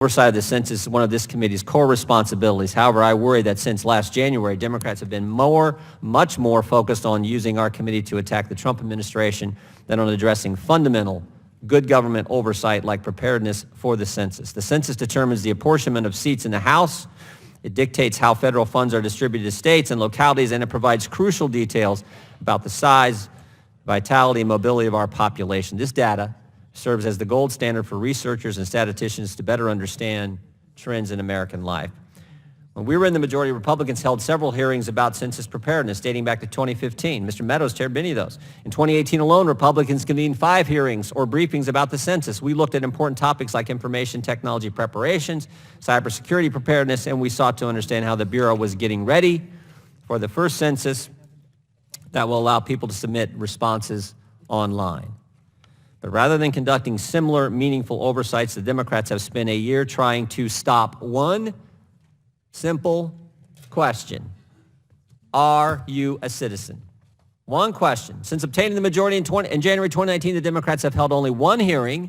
Oversight of the census is one of this committee's core responsibilities. However, I worry that since last January, Democrats have been much more focused on using our committee to attack the Trump administration than on addressing fundamental good government oversight like preparedness for the census. The census determines the apportionment of seats in the House. It dictates how federal funds are distributed to states and localities, and it provides crucial details about the size, vitality, and mobility of our population. This data serves as the gold standard for researchers and statisticians to better understand trends in American life. When we were in the majority, Republicans held several hearings about census preparedness dating back to 2015. Mr. Meadows chaired many of those. In 2018 alone, Republicans convened 5 hearings or briefings about the census. We looked at important topics like information technology preparations, cybersecurity preparedness, and we sought to understand how the Bureau was getting ready for the first census that will allow people to submit responses online. But rather than conducting similar meaningful oversights, the Democrats have spent a year trying to stop one simple question. Are you a citizen? One question. Since obtaining the majority in January 2019, the Democrats have held only one hearing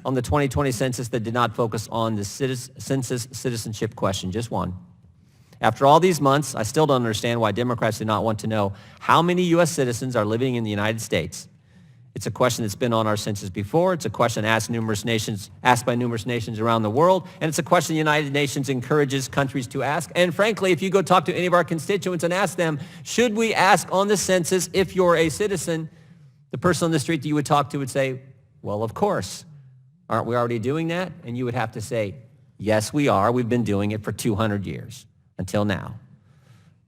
on the 2020 census that did not focus on the census citizenship question, just one. After all these months, I still don't understand why Democrats do not want to know how many U.S. citizens are living in the United States. It's a question that's been on our census before. It's a question asked by numerous nations around the world. And it's a question the United Nations encourages countries to ask. And frankly, if you go talk to any of our constituents and ask them, should we ask on the census if you're a citizen, the person on the street that you would talk to would say, well, of course. Aren't we already doing that? And you would have to say, yes, we are. We've been doing it for 200 years until now.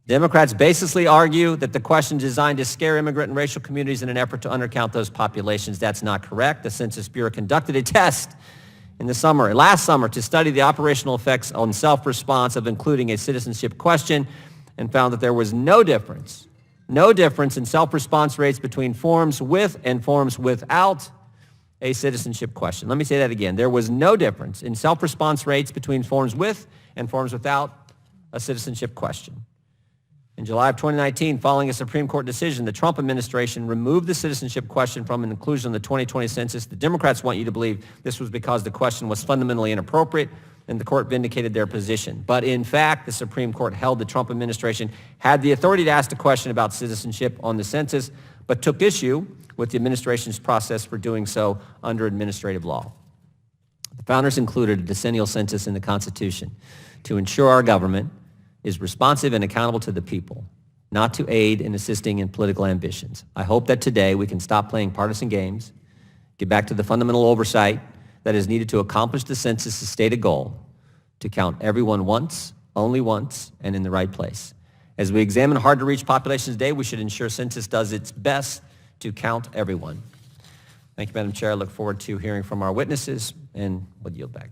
Democrats basically argue that the question is designed to scare immigrant and racial communities in an effort to undercount those populations. That's not correct. The Census Bureau conducted a test last summer to study the operational effects on self-response of including a citizenship question and found that there was no difference in self-response rates between forms with and forms without a citizenship question. Let me say that again. There was no difference in self-response rates between forms with and forms without a citizenship question. In July of 2019, following a Supreme Court decision, the Trump administration removed the citizenship question from an inclusion in the 2020 census. The Democrats want you to believe this was because the question was fundamentally inappropriate, and the court vindicated their position. But in fact, the Supreme Court held the Trump administration had the authority to ask the question about citizenship on the census, but took issue with the administration's process for doing so under administrative law. The founders included a decennial census in the Constitution to ensure our government is responsive and accountable to the people, not to aid in assisting in political ambitions. I hope that today we can stop playing partisan games, get back to the fundamental oversight that is needed to accomplish the census's stated goal, to count everyone once, only once, and in the right place. As we examine hard-to-reach populations today, we should ensure Census does its best to count everyone. Thank you, Madam Chair. I look forward to hearing from our witnesses and would yield back.